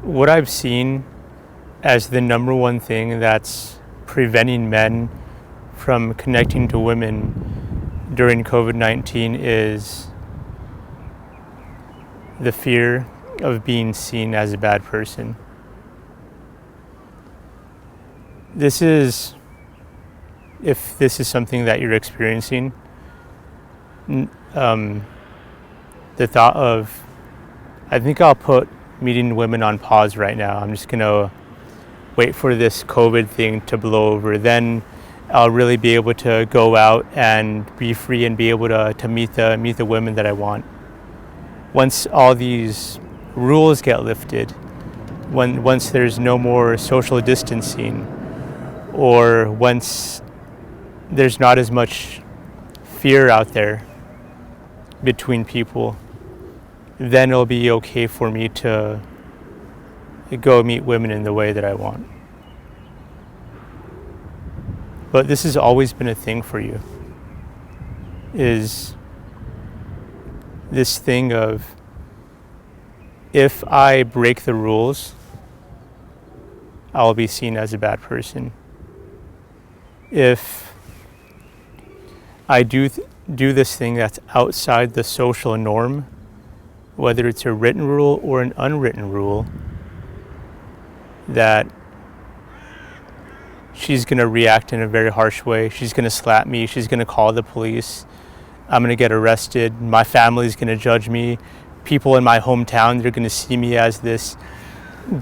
What I've seen as the number one thing that's preventing men from connecting to women during COVID-19 is the fear of being seen as a bad person. If this is something that you're experiencing, the thought of, I think I'll put meeting women on pause right now. I'm just gonna wait for this COVID thing to blow over. Then I'll really be able to go out and be free and be able to meet the women that I want. Once all these rules get lifted, once there's no more social distancing, or once there's not as much fear out there between people, then it'll be okay for me to go meet women in the way that I want. But this has always been a thing for you, is this thing of, if I break the rules, I'll be seen as a bad person. If I do this thing that's outside the social norm, whether it's a written rule or an unwritten rule, that she's going to react in a very harsh way. She's going to slap me. She's going to call the police. I'm going to get arrested. My family's going to judge me. People in my hometown, they're going to see me as this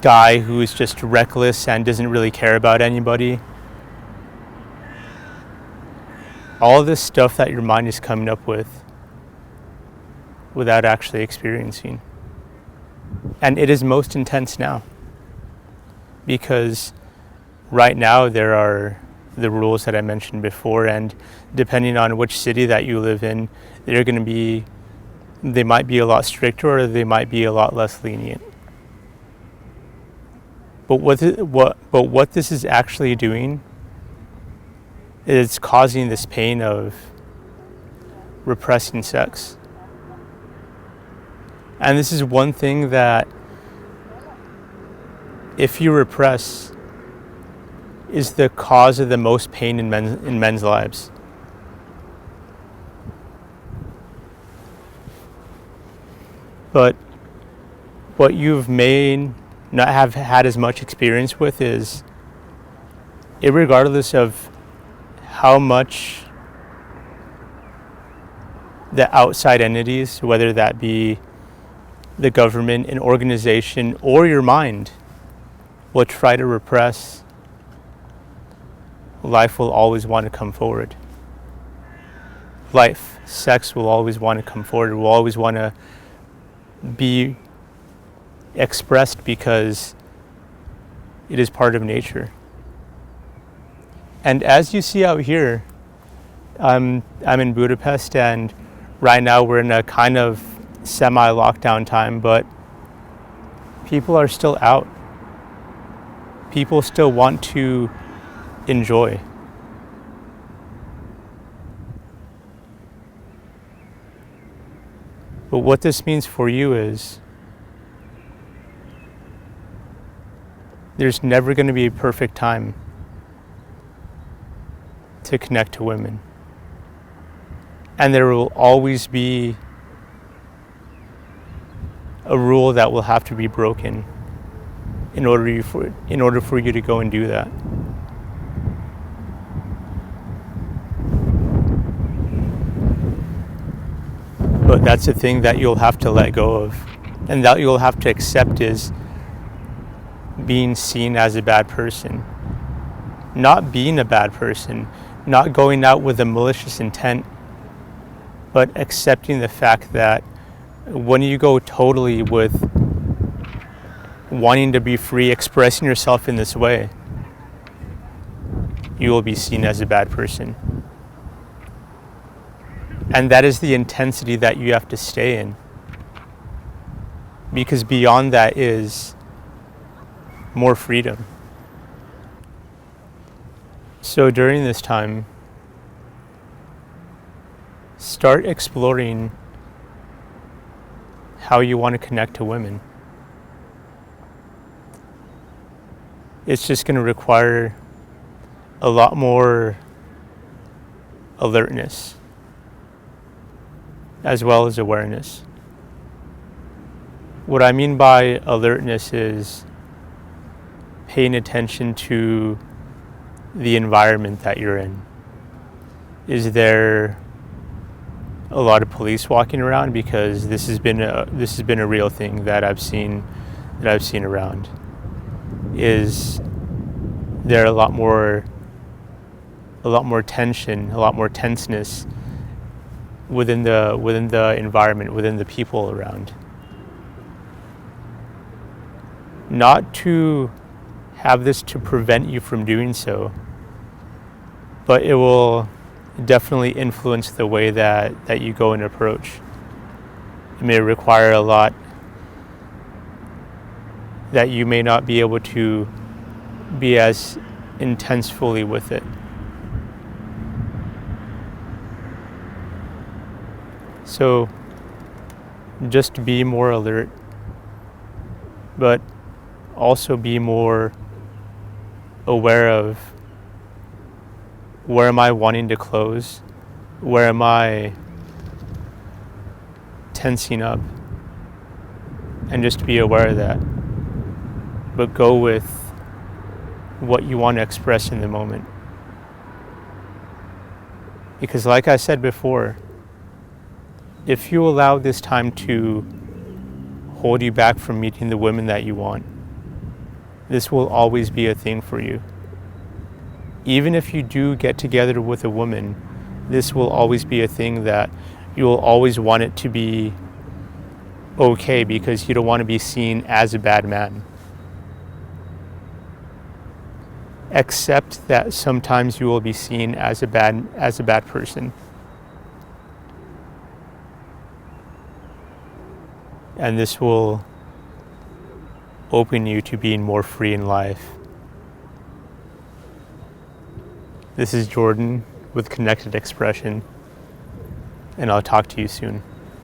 guy who's just reckless and doesn't really care about anybody. All this stuff that your mind is coming up with without actually experiencing. And it is most intense now, because right now there are the rules that I mentioned before, and depending on which city that you live in, they might be a lot stricter or they might be a lot less lenient. But what this is actually doing is causing this pain of repressing sex. And this is one thing that, if you repress, is the cause of the most pain in men's lives. But what you may not have had as much experience with is, irregardless of how much the outside entities, whether that be the government, an organization, or your mind, will try to repress, life will always want to come forward. Sex will always want to come forward. It will always want to be expressed because it is part of nature. And as you see out here, I'm in Budapest, and right now we're in a kind of semi-lockdown time, but people are still out. People still want to enjoy. But what this means for you is, there's never going to be a perfect time to connect to women. And there will always be a rule that will have to be broken in order for you to go and do that. But that's the thing that you'll have to let go of, and that you'll have to accept, is being seen as a bad person. Not being a bad person, not going out with a malicious intent, but accepting the fact that when you go totally with wanting to be free, expressing yourself in this way, you will be seen as a bad person. And that is the intensity that you have to stay in, because beyond that is more freedom. So during this time, start exploring how you want to connect to women. it's just going to require a lot more alertness as well as awareness. What I mean by alertness is paying attention to the environment that you're in. Is there a lot of police walking around? Because this has been a real thing that I've seen around. Is there a lot more tension, a lot more tenseness within the environment, within the people around? Not to have this to prevent you from doing so, but it will definitely influence the way that you go and approach. It may require a lot that you may not be able to be as intense fully with it. So just be more alert, but also be more aware of, where am I wanting to close? Where am I tensing up? And just be aware of that. But go with what you want to express in the moment. Because like I said before, if you allow this time to hold you back from meeting the women that you want, this will always be a thing for you. Even if you do get together with a woman, this will always be a thing that you will always want it to be okay, because you don't want to be seen as a bad man. Accept that sometimes you will be seen as a bad person. And this will open you to being more free in life. This is Jordan with Connected Expression, and I'll talk to you soon.